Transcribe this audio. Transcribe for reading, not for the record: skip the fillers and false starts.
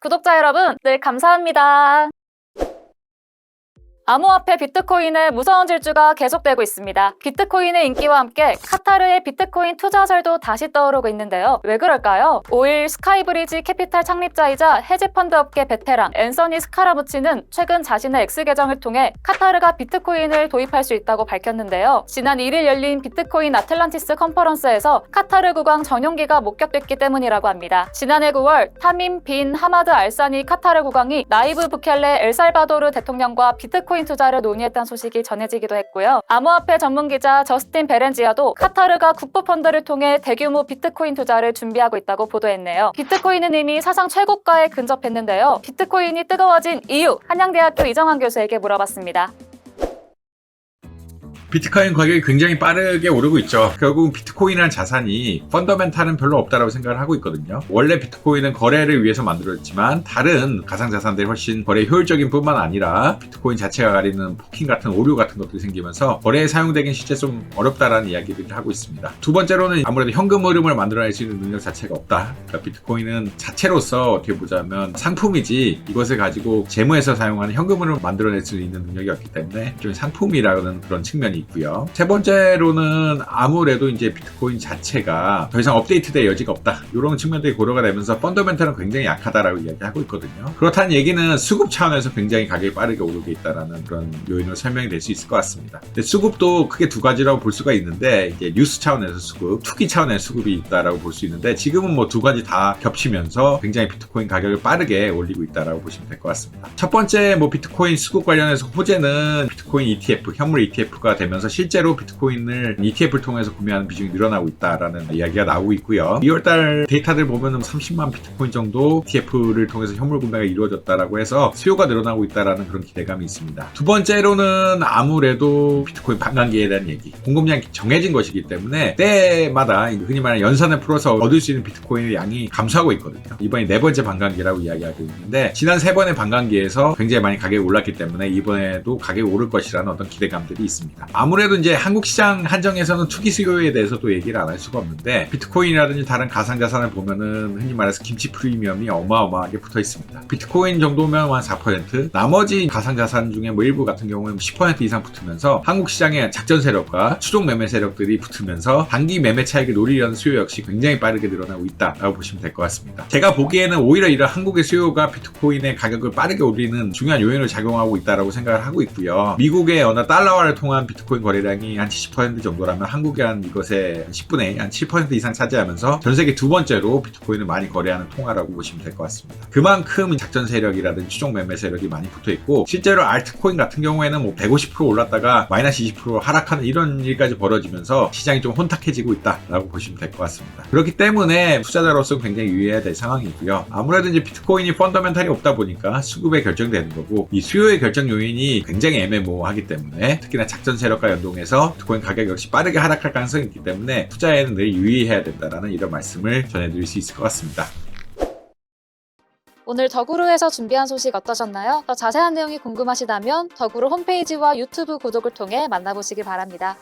구독자 여러분, 늘 감사합니다. 암호화폐 비트코인의 무서운 질주가 계속되고 있습니다. 비트코인의 인기와 함께 카타르의 비트코인 투자설도 다시 떠오르고 있는데요. 왜 그럴까요? 5일 스카이브리지 캐피탈 창립자이자 헤지펀드 업계 베테랑 앤서니 스카라무치는 최근 자신의 X 계정을 통해 카타르가 비트코인을 도입할 수 있다고 밝혔는데요. 지난 1일 열린 비트코인 아틀란티스 컨퍼런스에서 카타르 국왕 전용기가 목격됐기 때문이라고 합니다. 지난해 9월 타민 빈 하마드 알사니 카타르 국왕이 나이브 부켈레 엘살바도르 대통령과 비트코인 투자를 논의했다는 소식이 전해지기도 했고요. 암호화폐 전문 기자 저스틴 베렌지아도 카타르가 국부펀드를 통해 대규모 비트코인 투자를 준비하고 있다고 보도했네요. 비트코인은 이미 사상 최고가에 근접했는데요. 비트코인이 뜨거워진 이유, 한양대학교 이정환 교수에게 물어봤습니다. 비트코인 가격이 굉장히 빠르게 오르고 있죠. 결국은 비트코인이라는 자산이 펀더멘탈은 별로 없다고 생각을 하고 있거든요. 원래 비트코인은 거래를 위해서 만들어졌지만 다른 가상자산들이 훨씬 거래 효율적인 뿐만 아니라 비트코인 자체가 가리는 포킹 같은 오류 같은 것들이 생기면서 거래에 사용되긴 실제 좀 어렵다라는 이야기들을 하고 있습니다. 두 번째로는 아무래도 현금 흐름을 만들어낼 수 있는 능력 자체가 없다. 그러니까 비트코인은 자체로서 어떻게 보자면 상품이지 이것을 가지고 재무에서 사용하는 현금 흐름을 만들어낼 수 있는 능력이 없기 때문에 좀 상품이라는 그런 측면이 있고요. 세 번째로는 아무래도 이제 비트코인 자체가 더 이상 업데이트될 여지가 없다. 이런 측면들이 고려가 되면서 펀더멘탈은 굉장히 약하다라고 이야기하고 있거든요. 그렇다는 얘기는 수급 차원에서 굉장히 가격이 빠르게 오르게 있다라는 그런 요인으로 설명이 될 수 있을 것 같습니다. 근데 수급도 크게 두 가지라고 볼 수가 있는데 이제 뉴스 차원에서 수급, 투기 차원의 수급이 있다라고 볼 수 있는데 지금은 뭐 두 가지 다 겹치면서 굉장히 비트코인 가격을 빠르게 올리고 있다라고 보시면 될 것 같습니다. 첫 번째 비트코인 수급 관련해서 호재는 비트코인 ETF, 현물 ETF가 되면서 실제로 비트코인을 ETF를 통해서 구매하는 비중이 늘어나고 있다라는 이야기가 나오고 있고요. 2월달 데이터들 보면은 30만 비트코인 정도 ETF를 통해서 현물 구매가 이루어졌다라고 해서 수요가 늘어나고 있다라는 그런 기대감이 있습니다. 두 번째로는 아무래도 비트코인 반감기에 대한 얘기. 공급량이 정해진 것이기 때문에 때마다 흔히 말하는 연산을 풀어서 얻을 수 있는 비트코인의 양이 감소하고 있거든요. 이번이 네 번째 반감기라고 이야기하고 있는데 지난 세 번의 반감기에서 굉장히 많이 가격이 올랐기 때문에 이번에도 가격이 오를 것이라는 어떤 기대감들이 있습니다. 아무래도 이제 한국 시장 한정에서는 투기 수요에 대해서도 얘기를 안 할 수가 없는데 비트코인이라든지 다른 가상자산을 보면은 흔히 말해서 김치 프리미엄이 어마어마하게 붙어 있습니다. 비트코인 정도면 한 4%, 나머지 가상자산 중에 일부 같은 경우는 10% 이상 붙으면서 한국 시장의 작전 세력과 추종 매매 세력들이 붙으면서 단기 매매 차익을 노리려는 수요 역시 굉장히 빠르게 늘어나고 있다라고 보시면 될 것 같습니다. 제가 보기에는 오히려 이런 한국의 수요가 비트코인의 가격을 빠르게 올리는 중요한 요인을 작용하고 있다라고 생각을 하고 있고요. 미국의 어느 달러화를 통한 비트코인 거래량이 한 70% 정도라면 한국이 한 이것의 10분의 1, 한 7% 이상 차지하면서 전 세계 두 번째로 비트코인을 많이 거래하는 통화라고 보시면 될 것 같습니다. 그만큼 작전 세력이라든지 추종 매매 세력이 많이 붙어 있고 실제로 알트코인 같은 경우에는 150% 올랐다가 마이너스 20% 하락하는 이런 일까지 벌어지면서 시장이 좀 혼탁해지고 있다라고 보시면 될 것 같습니다. 그렇기 때문에 투자자로서 굉장히 유의해야 될 상황이고요. 아무래도 이제 비트코인이 펀더멘탈이 없다 보니까 수급에 결정되는 거고 이 수요의 결정 요인이 굉장히 애매모호하기 때문에 특히나 작전 세력과 연동해서 비트코인 가격 역시 빠르게 하락할 가능성이 있기 때문에 투자에는 늘 유의해야 된다라는 이런 말씀을 전해드릴 수 있을 것 같습니다. 오늘 더구루에서 준비한 소식 어떠셨나요? 더 자세한 내용이 궁금하시다면 더구루 홈페이지와 유튜브 구독을 통해 만나보시기 바랍니다.